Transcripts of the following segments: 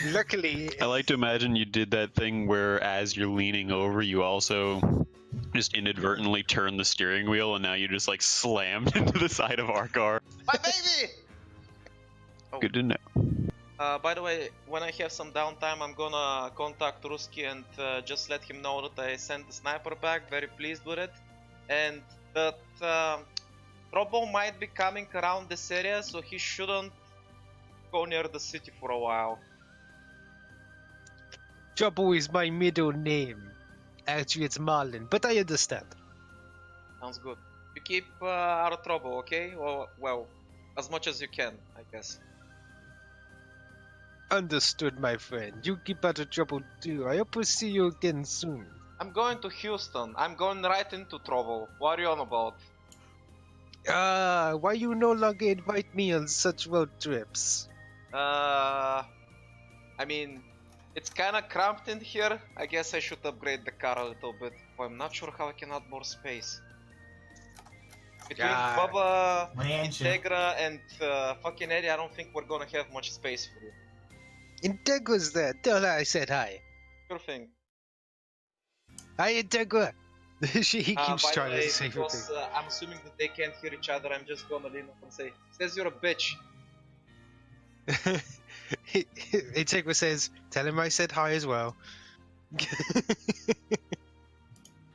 Luckily, I like to imagine you did that thing where as you're leaning over, you also just inadvertently turn the steering wheel, and now you just like slammed into the side of our car. My baby! Oh. Good to know. By the way, when I have some downtime, I'm gonna contact Ruski and just let him know that I sent the sniper back. Very pleased with it, and that Robo might be coming around this area, so he shouldn't go near the city for a while. Trouble is my middle name. Actually, it's Marlin, but I understand. Sounds good. You keep out of trouble, okay? Or, well, as much as you can, I guess. Understood, my friend. You keep out of trouble too. I hope we'll see you again soon. I'm going to Houston. I'm going right into trouble. What are you on about? Why you no longer invite me on such road trips? I mean, it's kinda cramped in here. I guess I should upgrade the car a little bit. Oh, I'm not sure how I can add more space. Between Bubba, Integra, and fucking Eddie, I don't think we're gonna have much space for you. Integra's there. Tell her I said hi. Sure thing. Hi, Integra. He keeps By trying the way, to say because I'm assuming that they can't hear each other, I'm just gonna lean up and say, "Says you're a bitch." Integra says, tell him I said hi as well.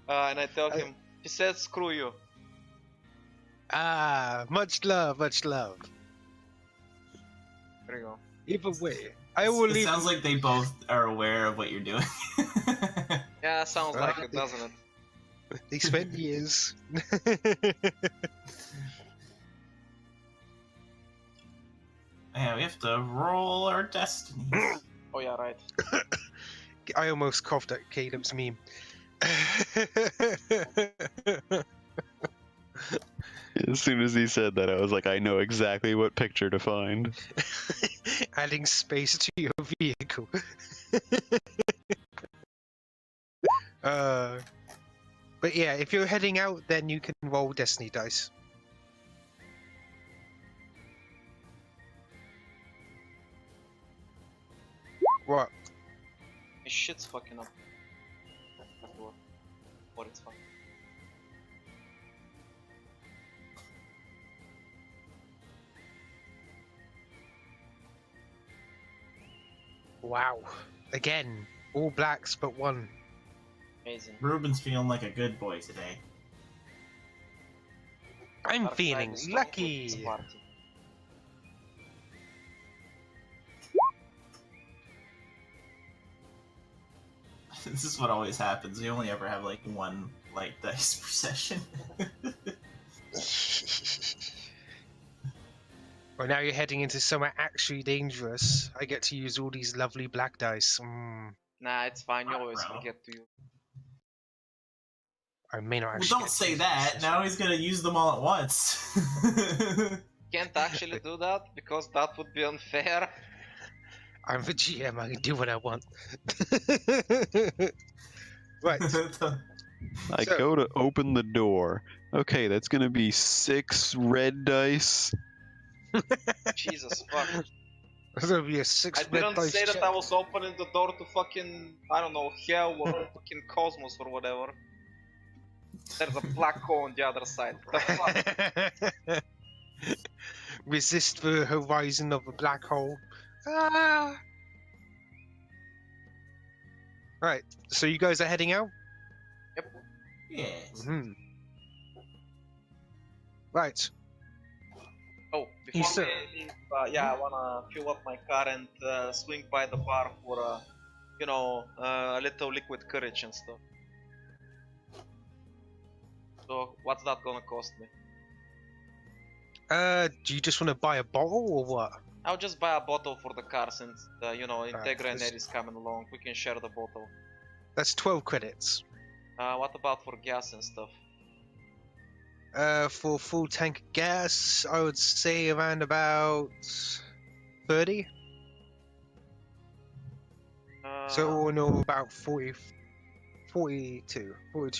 And I tell him, he said, "Screw you." Much love, much love. There you go. Either way, I will leave. It sounds like they both are aware of what you're doing. Yeah, sounds like it, doesn't it? They spent years. Yeah, we have to roll our destinies. Oh yeah, right. I almost coughed at Caleb's meme. As soon as he said that, I was like, I know exactly what picture to find. Adding space to your vehicle. But yeah, if you're heading out, then you can roll Destiny dice. What? My shit's fucking up. But it's fine. Wow. Again, all blacks but one. Amazing. Ruben's feeling like a good boy today. I'm Dark feeling side is lucky. strong with this party. This is what always happens. We only ever have like one light dice per session. Well, now you're heading into somewhere actually dangerous. I get to use all these lovely black dice. Nah, it's fine. You always Bro. forget to use. I may not Well, actually. don't get to say use that. this. Now he's gonna use them all at once. Can't actually do that because that would be unfair. I'm the GM. I can do what I want. Right. I So- go to open the door. Okay, that's gonna be 6 red dice. Jesus fuck. There's gonna be a I 6 red didn't dice say that check. I was opening the door to fucking, I don't know, hell or fucking cosmos or whatever. There's a black hole on the other side. The fuck? Resist the horizon of a black hole. Ah! Right, so you guys are heading out? Yes. Hmm. Right. Oh, He before said- we leave, yeah, I wanna fill up my car and swing by the bar for, you know, a little liquid courage and stuff. So, what's that gonna cost me? Do you just want to buy a bottle or what? I'll just buy a bottle for the car since, you know, Integra and this- Ed is coming along. We can share the bottle. That's 12 credits. What about for gas and stuff? For full tank of gas, I would say around about 30. So all in all, about 42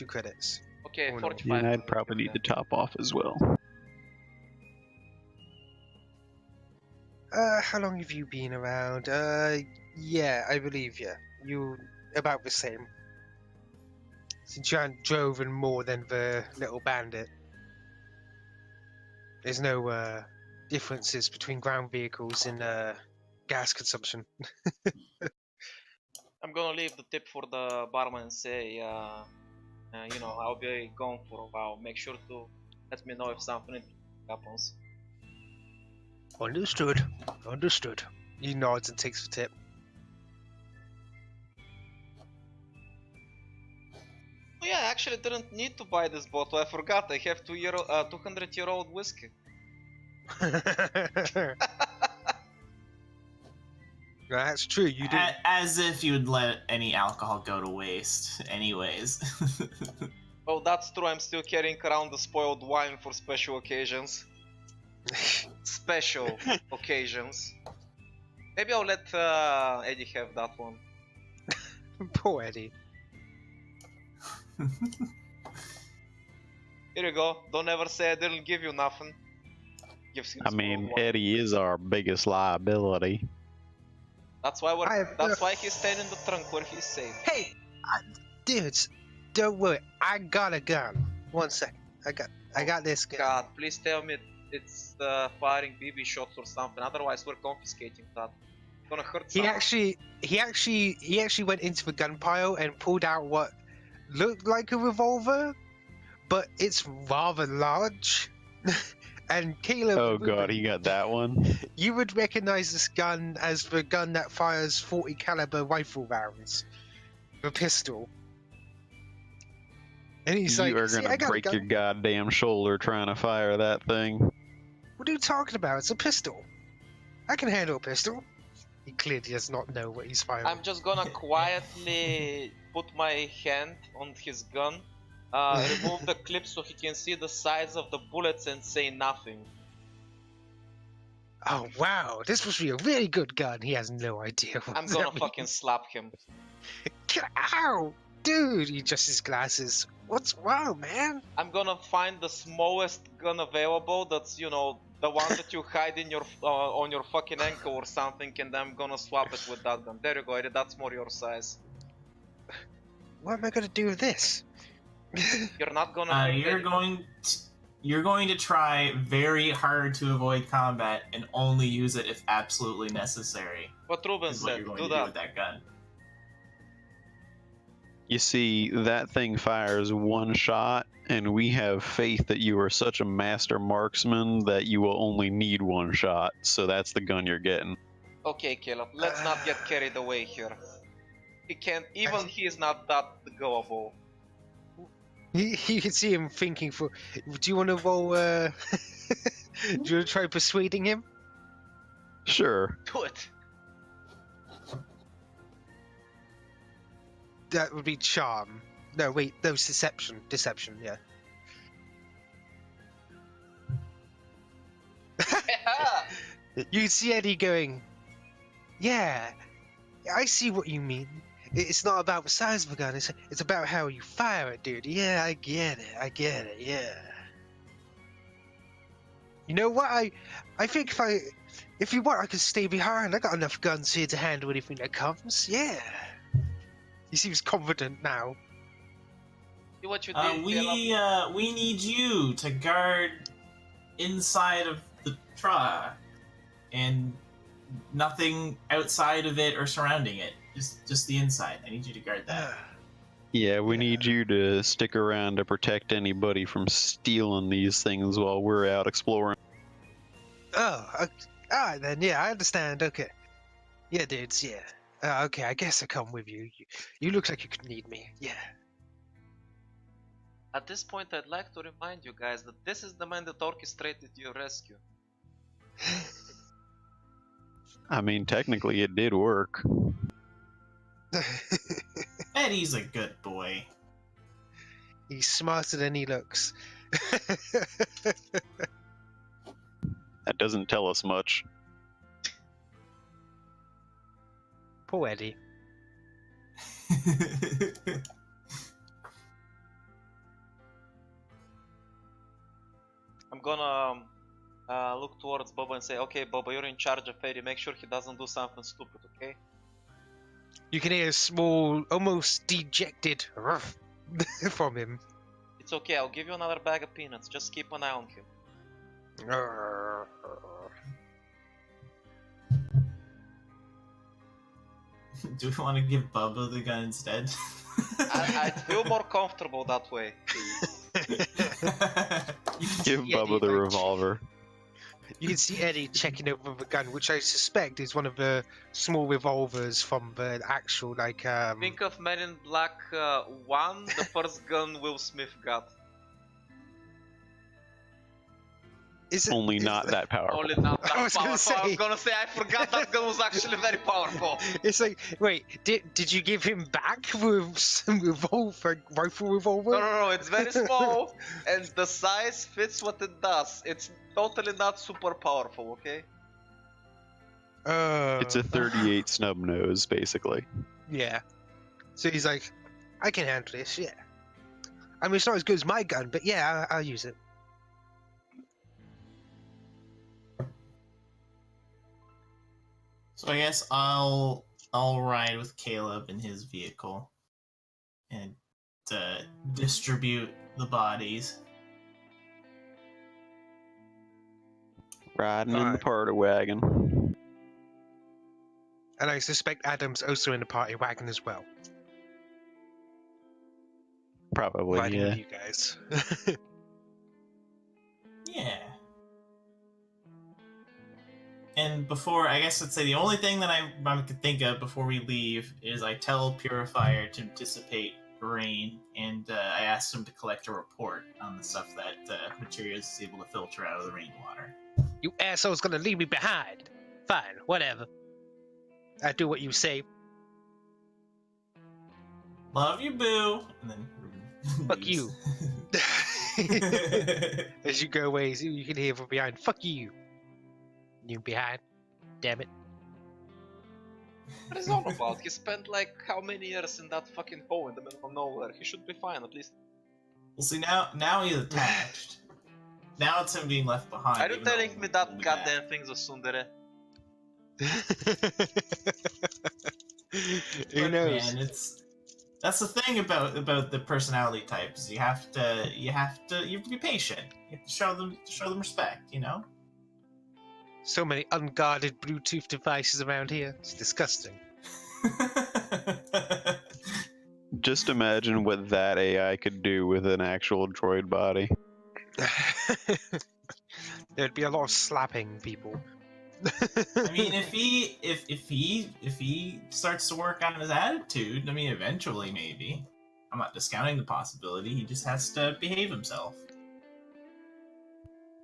credits. Okay, oh, no. 45. And I'd probably need to top off as well. How long have you been around? Yeah, I believe you. You about the same. Since you haven't driven more than the little bandit. There's no differences between ground vehicles in gas consumption. I'm gonna leave the tip for the barman and say, you know, I'll be gone for a while. Make sure to let me know if something happens. Understood. Understood. He nods and takes the tip. Oh yeah, I actually didn't need to buy this bottle. I forgot. I have 200-year-old whiskey. That's true. You do. As if you'd let any alcohol go to waste, anyways. Oh, that's true. I'm still carrying around the spoiled wine for special occasions. Special occasions. Maybe I'll let Eddie have that one. Poor Eddie. Here you go. Don't ever say I didn't give you nothing. Gives him I spoiled mean, wine. Eddie is our biggest liability. That's why that's why he's staying in the trunk where he's safe. Hey, dudes, don't worry. I got a gun. 1 second. I got this gun. God, please tell me it's firing BB shots or something. Otherwise, we're confiscating that. It's gonna hurt He someone. actually went into the gun pile and pulled out what looked like a revolver, but it's rather large. And Caleb, Oh god, he got that one. you would recognize this gun as the gun that fires 40 caliber rifle rounds, the pistol. And he's You like, are "See, gonna I got a break gun." your goddamn shoulder trying to fire that thing. What are you talking about? It's a pistol. I can handle a pistol. He clearly does not know what he's firing. I'm just gonna quietly put my hand on his gun, remove the clip so he can see the size of the bullets and say nothing. Oh wow, this must be a really good gun. He has no idea what I'm that gonna means. fucking slap him. Get out, dude! He adjusts his glasses. What's wrong, man? I'm gonna find the smallest gun available. That's, you know, the one that you hide in your on your fucking ankle or something, and I'm gonna swap it with that gun. There you go, Eddie. That's more your size. What am I gonna do with this? You're not gonna. You're going to try very hard to avoid combat and only use it if absolutely necessary. What Ruben Is what said. you're going Do to do that. with that gun. You see, that thing fires one shot, and we have faith that you are such a master marksman that you will only need one shot, so that's the gun you're getting. Okay, Caleb. Let's not get carried away here. He can't. Even he is not that gullible. You can see him thinking for. Do you want to roll? Do you want to try persuading him? Sure. Do it. That would be charm. No, wait, no, deception. Deception, yeah. You see Eddie going, yeah, I see what you mean. It's not about the size of the gun, it's about how you fire it, dude. Yeah, I get it, yeah. You know what, I think if you want, I can stay behind. I got enough guns here to handle anything that comes, yeah. He seems confident now. See what you did, Caleb. We need you to guard inside of the truck and nothing outside of it or surrounding it. Just the inside. I need you to guard that. Yeah, we need you to stick around to protect anybody from stealing these things while we're out exploring. Alright then, yeah, I understand, okay. Yeah, dudes, yeah. Okay, I guess I'll come with you. You look like you could need me, yeah. At this point, I'd like to remind you guys that this is the man that orchestrated your rescue. I mean, technically it did work. Eddie's a good boy. He's smarter than he looks. That doesn't tell us much. Poor Eddie. I'm gonna look towards Bubba and say, okay, Bubba, you're in charge of Eddie. Make sure he doesn't do something stupid, okay? You can hear a small, almost dejected ruff from him. It's okay, I'll give you another bag of peanuts. Just keep an eye on him. Do we want to give Bubba the gun instead? I'd feel more comfortable that way. Give see Bubba Eddie, the like, revolver. You can see Eddie checking over the gun, which I suspect is one of the small revolvers from the actual, like, Think of Men in Black 1, the first gun Will Smith got. Is it, Only is- not that powerful. Only not that I was gonna powerful. I was say- gonna say, I forgot that gun was actually very powerful. It's like, wait, did you give him back with some rifle revolver? No, it's very small, and the size fits what it does. It's totally not super powerful, okay? It's a 38 snub nose, basically. Yeah. So he's like, I can handle this, yeah. I mean, it's not as good as my gun, but yeah, I'll use it. So I guess I'll ride with Caleb in his vehicle and distribute the bodies. Riding in the Alright. party wagon. And I suspect Adam's also in the party wagon as well. Probably, Riding yeah. with you guys. Yeah. And before, I guess I'd say the only thing that I could think of before we leave is I tell Purifier to dissipate rain, and I asked him to collect a report on the stuff that Materials is able to filter out of the rainwater. You asshole's gonna leave me behind. Fine, whatever. I do what you say. Love you, boo! And then Fuck you. As you go away, you can hear from behind, fuck you. You behind. Damn it. What is all about? He spent like how many years in that fucking hole in the middle of nowhere? He should be fine at least. Well, see, now he's attached. Now it's him being left behind. Are you even though telling me we'll that be goddamn thing's a tsundere? Who Look, knows? Man, that's the thing about the personality types. You have to be patient. You have to show them respect. You know. So many unguarded Bluetooth devices around here. It's disgusting. Just imagine what that AI could do with an actual droid body. There'd be a lot of slapping people. I mean, if he starts to work on his attitude, I mean, eventually maybe. I'm not discounting the possibility. He just has to behave himself.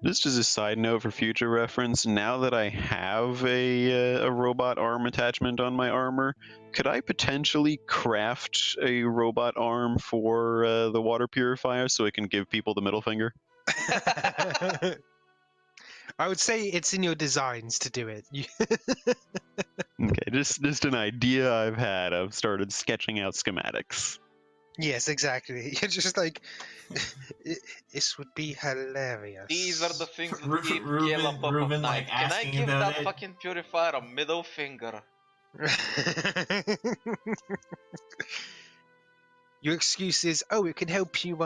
Just as a side note for future reference, now that I have a robot arm attachment on my armor, could I potentially craft a robot arm for the water purifier so it can give people the middle finger? I would say it's in your designs to do it. Okay, just an idea I've had. I've started sketching out schematics. Yes, exactly. You're just like, this would be hilarious. These are the things that Ru- give Ruben- Caleb up Ruben, at like, night. Can I asking give about that it? fucking purifier a middle finger? Your excuse is, oh, it can help you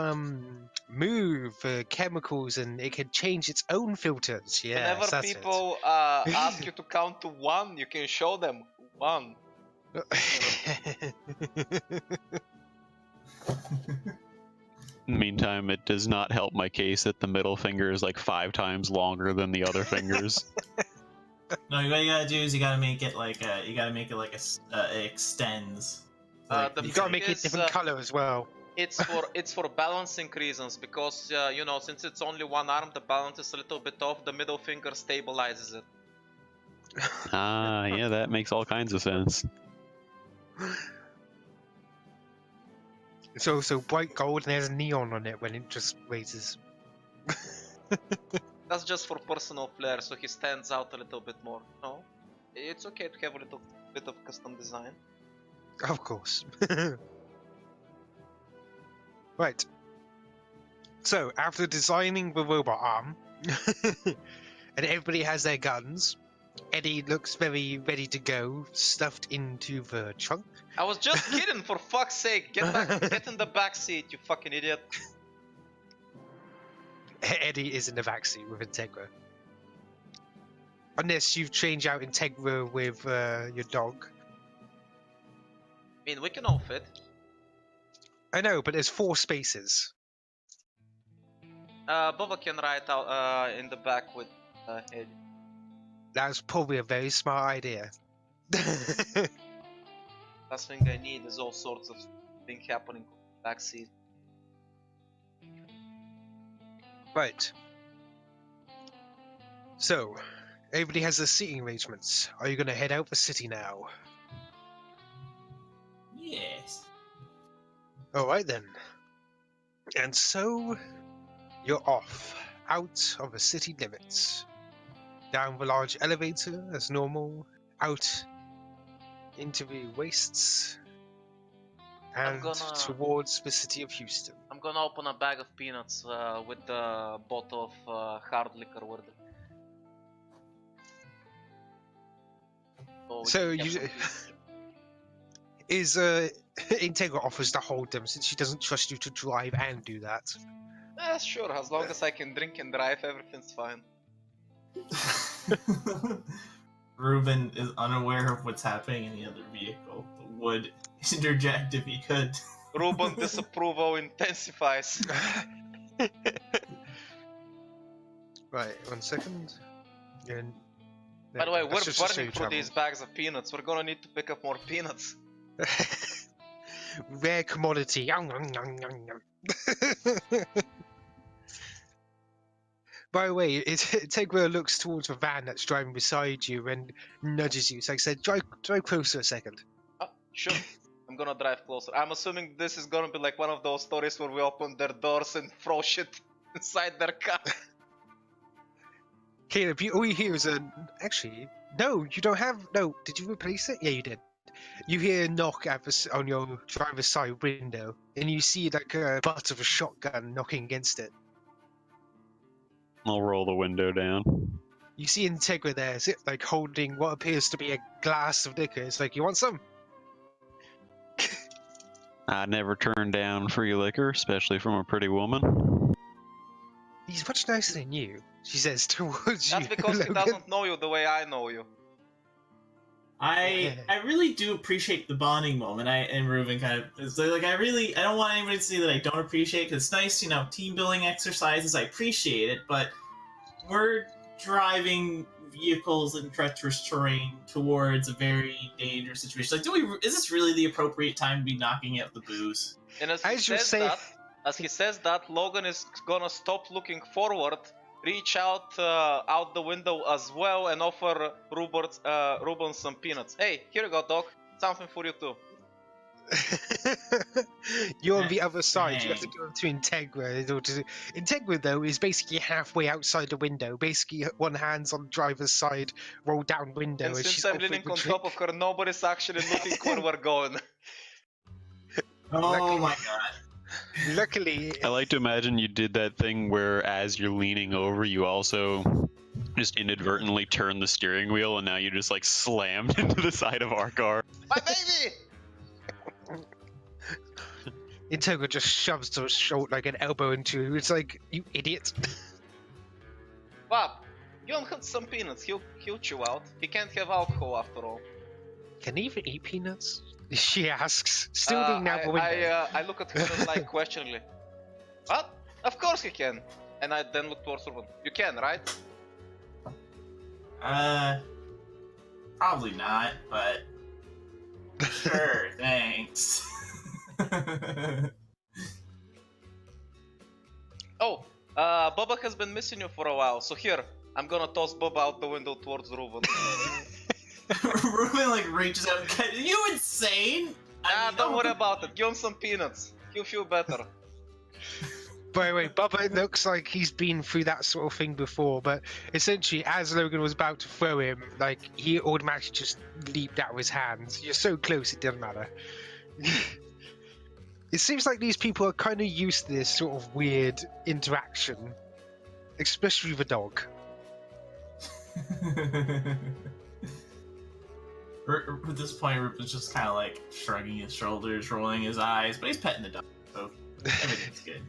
move chemicals and it can change its own filters. Yeah, Whenever that's people ask you to count to 1, you can show them 1. it. Meantime, it does not help my case that the middle finger is like 5 times longer than the other fingers. No, what you gotta do is you gotta make it like it extends. Like, The You gotta thing make it is, different color as well. It's for balancing reasons, because you know, since it's only one arm, the balance is a little bit off. The middle finger stabilizes it. Ah, yeah, that makes all kinds of sense. It's also bright gold and there's neon on it when it just raises. That's just for personal flair, so he stands out a little bit more. No, it's okay to have a little bit of custom design. Of course. Right. So, after designing the robot arm, and everybody has their guns. Eddie looks very ready to go, stuffed into the trunk. I was just kidding, for fuck's sake. Get in the back seat, you fucking idiot. Eddie is in the back seat with Integra. Unless you change out Integra with your dog. I mean, we can all fit. I know, but there's 4 spaces. Bubba can ride out in the back with Eddie. That's probably a very smart idea. Last thing I need is all sorts of things happening in the backseat. Right. So, everybody has their seating arrangements. Are you going to head out the city now? Yes. Alright then. And so, you're off, out of the city limits. Down the large elevator as normal, out into the wastes, and towards the city of Houston. I'm gonna open a bag of peanuts with the bottle of hard liquor with it. So you is Integra offers to hold them since she doesn't trust you to drive and do that. Sure, as long as I can drink and drive, everything's fine. Ruben is unaware of what's happening in the other vehicle, but would interject if he could. Ruben disapproval intensifies. Right, 1 second. By the way, we're burning through these bags of peanuts. We're gonna need to pick up more peanuts. Rare commodity. By the way, Integra looks towards the van that's driving beside you and nudges you. So I said, drive closer a second. Oh, sure. I'm gonna drive closer. I'm assuming this is gonna be like one of those stories where we open their doors and throw shit inside their car. Caleb, all you hear is actually, no, you don't have... No, did you replace it? Yeah, you did. You hear a knock on your driver's side window, and you see like a butt of a shotgun knocking against it. I'll roll the window down. You see Integra there, like holding what appears to be a glass of liquor. It's like, you want some? I never turn down free liquor, especially from a pretty woman. He's much nicer than you, she says towards you. That's because he doesn't know you the way I know you. I really do appreciate the bonding moment. And Ruben kind of is like, I don't want anybody to say that I don't appreciate it, because it's nice, team building exercises. I appreciate it, but we're driving vehicles in treacherous terrain towards a very dangerous situation. Like, is this really the appropriate time to be knocking out the booze? And as he says that, Logan is gonna stop looking forward, reach out the window as well, and offer Ruben some peanuts. Hey, here you go, Doc. Something for you too. You're on the other side. You have to go to Integra. Integra, though, is basically halfway outside the window. Basically, one hand's on the driver's side, rolled down window. And since I'm leaning on top of her, nobody's actually looking where we're going. Oh my god. Luckily, I like to imagine you did that thing where as you're leaning over, you also just inadvertently turn the steering wheel, and now you just like slammed into the side of our car. My baby! Integra just shoves to his shoulder like an elbow into you. It's like, you idiot. Bob, you don't have some peanuts. He'll chew out. He can't have alcohol after all. Can he even eat peanuts? She asks, still leaning out the window. I look at her like questioningly. What? Of course he can. And I then look towards Ruben. You can, right? Probably not, but sure, thanks. Oh, Bubba has been missing you for a while, so here, I'm gonna toss Bubba out the window towards Ruben. Ruben like reaches out and are you insane? Don't worry about it. Give him some peanuts. He'll feel better. By the way, Bubba looks like he's been through that sort of thing before, but essentially, as Logan was about to throw him, like, he automatically just leaped out of his hands. You're so close, it doesn't matter. It seems like these people are kind of used to this sort of weird interaction, especially the dog. At this point, Rupert's just kind of like shrugging his shoulders, rolling his eyes, but he's petting the dog, so everything's good.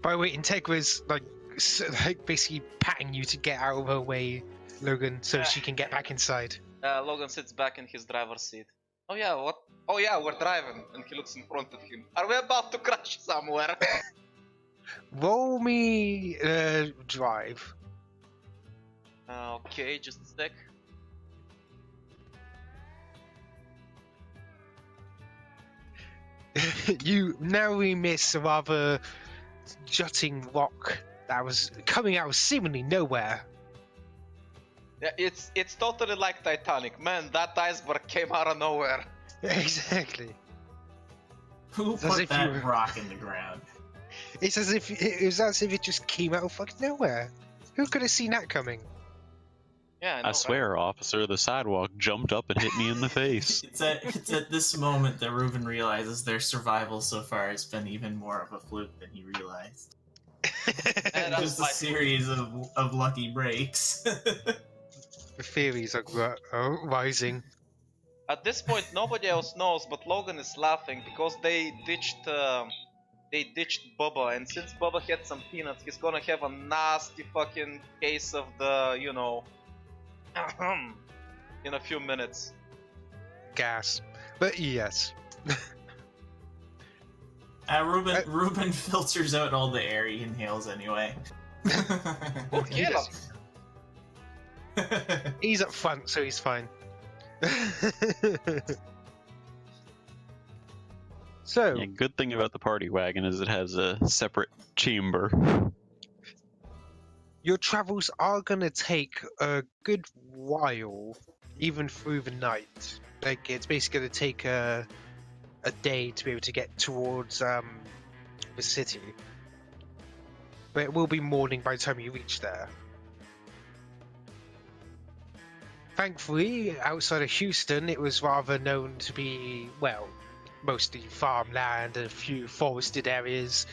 By the way, Integra's like basically patting you to get out of her way, Logan, so she can get back inside. Logan sits back in his driver's seat. Oh yeah, what? Oh yeah, we're driving. And he looks in front of him. Are we about to crash somewhere? Roll me drive. Okay, just a sec. You narrowly miss a rather jutting rock that was coming out of seemingly nowhere. Yeah, it's totally like Titanic. Man, that iceberg came out of nowhere. Exactly. Who It's as put if that you- rock in the ground? It's as if it just came out of fucking nowhere. Who could have seen that coming? Yeah, I know, I right? swear, officer, the sidewalk jumped up and hit me in the face. It's at this moment that Reuben realizes their survival so far has been even more of a fluke than he realized. And that's Just a my- series of lucky breaks. The theories are rising. At this point, nobody else knows, but Logan is laughing because they ditched Bubba, and since Bubba had some peanuts, he's gonna have a nasty fucking case of the, you know, in a few minutes. Gas. But yes. Reuben filters out all the air he inhales anyway. Okay, He does. He's up front, so he's fine. So, Yeah, good thing about the party wagon is it has a separate chamber. your travels are gonna take a good while, even through the night. Like, it's basically gonna take a day to be able to get towards the city. But it will be morning by the time you reach there. Thankfully, outside of Houston, it was rather known to be, well, mostly farmland and a few forested areas,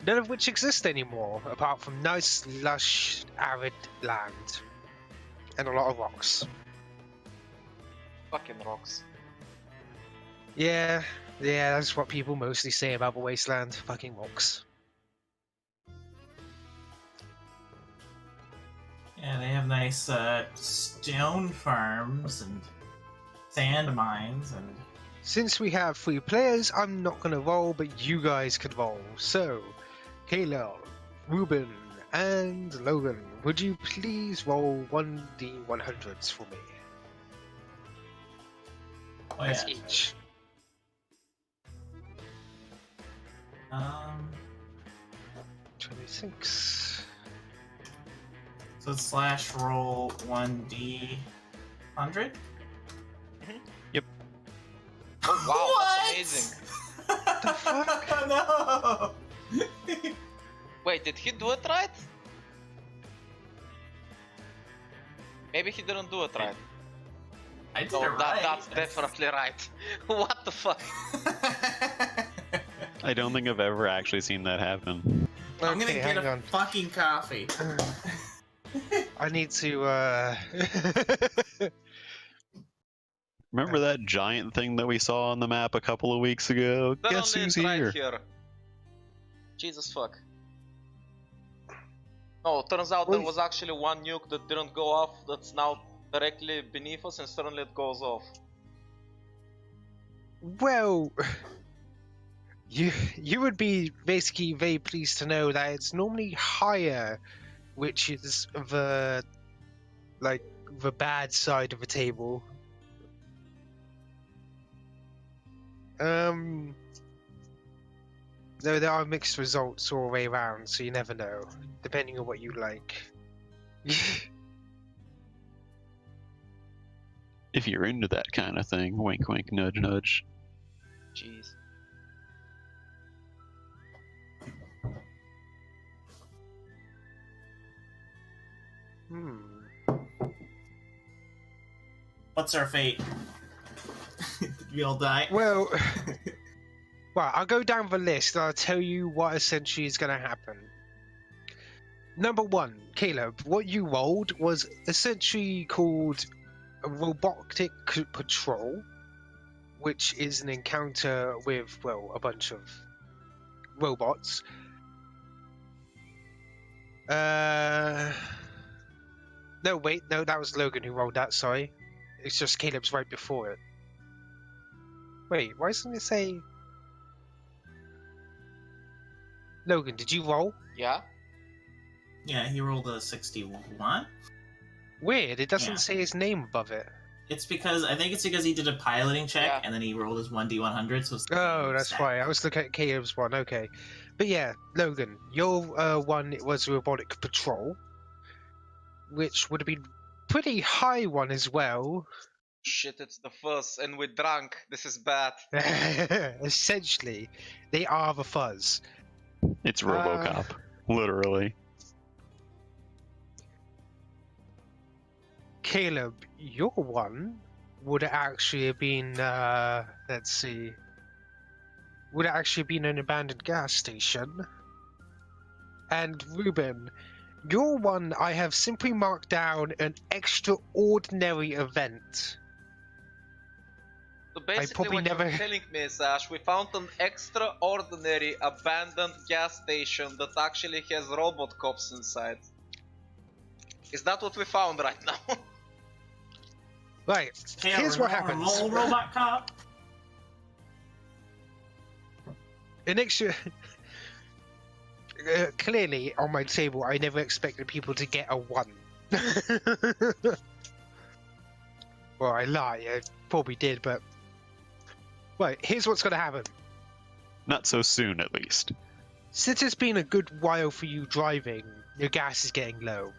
none of which exist anymore, apart from nice, lush, arid land. And a lot of rocks. fucking rocks. Yeah, that's what people mostly say about the wasteland. Fucking rocks. Yeah, they have nice stone farms and sand mines and. Since we have 3 players, I'm not gonna roll, but you guys could roll. So, Kayla, Ruben, and Logan, would you please roll 1d100s for me? Oh, That's yeah. each. 26. So it's slash roll 1d100. Oh wow, What? that's amazing. The fuck? No. Wait, did he do it right? Maybe he didn't do it right. I did No, it right. that's definitely right. What the fuck? I don't think I've ever actually seen that happen. I'm gonna Okay, get hang a on. fucking coffee. I need to, Remember that giant thing that we saw on the map a couple of weeks ago? Guess Suddenly who's it's right here? here. Jesus fuck. No, turns out there Wait. was actually one nuke that didn't go off that's now directly beneath us and suddenly it goes off. well, you would be basically very pleased to know that it's normally higher, which is the bad side of the table. Though there are mixed results all the way around, so you never know, depending on what you like. If you're into that kind of thing, wink wink, nudge nudge. Jeez. What's our fate? We all die. Well, I'll go down the list and I'll tell you what essentially is going to happen. Number one, Caleb, what you rolled was essentially called a robotic patrol, which is an encounter with, well, a bunch of robots. No, wait, no, that was Logan who rolled that, sorry. It's just Caleb's right before it. Wait, why doesn't it say... Logan, did you roll? Yeah. Yeah, he rolled a 61. Weird, it doesn't Yeah. say his name above it. It's because he did a piloting check Yeah. and then he rolled his 1d100. So it's the Oh, same that's stat. why. I was looking at Caleb's one, okay. But yeah, Logan, your one was a robotic patrol, which would have been pretty high one as well. Shit, it's the fuzz, and we're drunk. This is bad. Essentially, they are the fuzz. It's RoboCop, literally. Caleb, your one would actually have been, let's see, would have actually been an abandoned gas station. And Ruben, your one I have simply marked down an extraordinary event. So basically probably what never- you're telling me is, Ash, we found an extraordinary abandoned gas station that actually has robot cops inside. Is that what we found right now? Right, Hey, here's what remember happens. Mole Robot Cop? An extra... clearly, on my table, I never expected people to get a 1. Well, I lie, I probably did, but... Right, here's what's gonna happen. Not so soon, at least. Since it's been a good while for you driving, your gas is getting low.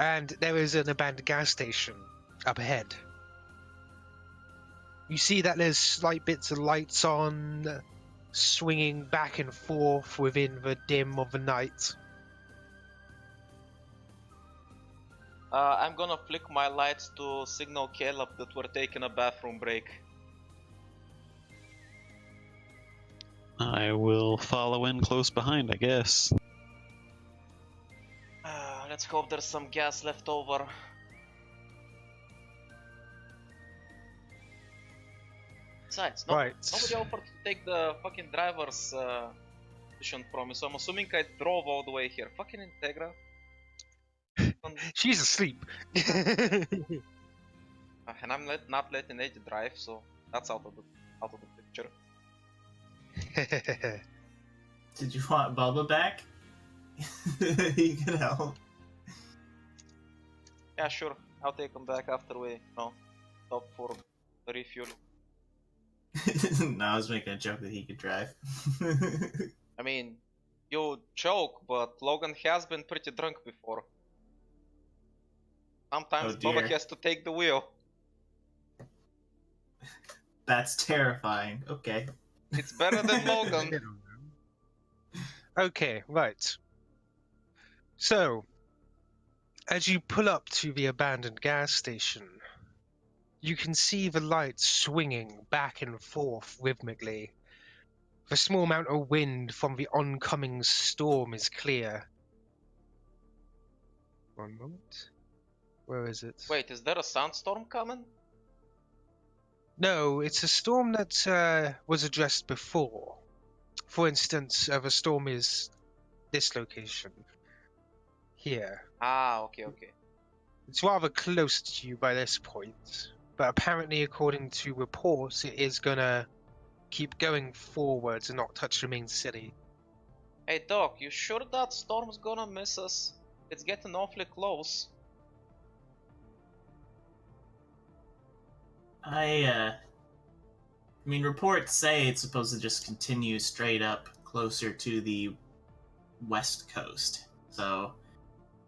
And there is an abandoned gas station up ahead. You see that there's slight bits of lights on, swinging back and forth within the dim of the night. I'm gonna flick my lights to signal Caleb that we're taking a bathroom break. I will follow in close behind, I guess. Let's hope there's some gas left over. Besides, Right. nobody offered to take the fucking driver's position from me, so I'm assuming I drove all the way here. Fucking Integra. She's asleep. And I'm not letting Eddie drive, so that's out of the picture. Did you want Bubba back? He can help. Yeah, sure. I'll take him back after we stop for the refuel. No, I was making a joke that he could drive. I mean, you joke, but Logan has been pretty drunk before. Sometimes Oh, dear. Bubba has to take the wheel. That's terrifying. Okay. It's better than Logan. Okay, right. So, as you pull up to the abandoned gas station, you can see the lights swinging back and forth rhythmically. The small amount of wind from the oncoming storm is clear. One moment. Where is it? Wait, is there a sandstorm coming? No, it's a storm that was addressed before. For instance, the storm is this location. Here. Ah, okay. It's rather close to you by this point, but apparently according to reports it is gonna keep going forwards and not touch the main city. Hey Doc, you sure that storm's gonna miss us? It's getting awfully close. I mean, reports say it's supposed to just continue straight up closer to the west coast. So,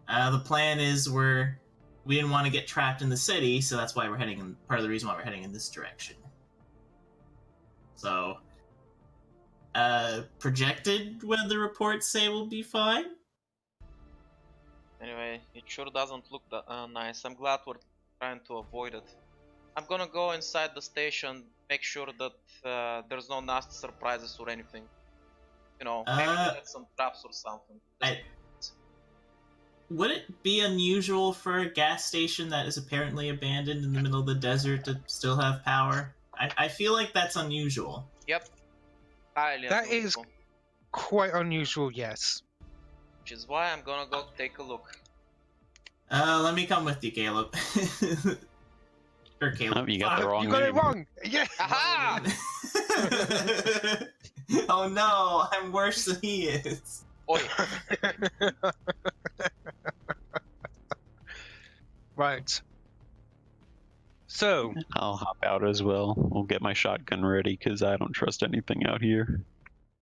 the plan is we didn't want to get trapped in the city, so that's why we're heading in, part of the reason why we're heading in this direction. So, projected weather reports say we'll be fine. Anyway, it sure doesn't look that nice. I'm glad we're trying to avoid it. I'm gonna go inside the station, make sure that there's no nasty surprises or anything. You know, maybe get some traps or something. would it be unusual for a gas station that is apparently abandoned in the middle of the desert to still have power? I feel like that's unusual. Yep. Highly That is unusual. quite unusual, yes. Which is why I'm gonna go take a look. Let me come with you, Caleb. Or Caleb. Oh, you got the Fuck. wrong You got it name. wrong! Yeah! Aha! Oh no, I'm worse than he is. Oi. Right. So, I'll hop out as well. We'll get my shotgun ready because I don't trust anything out here.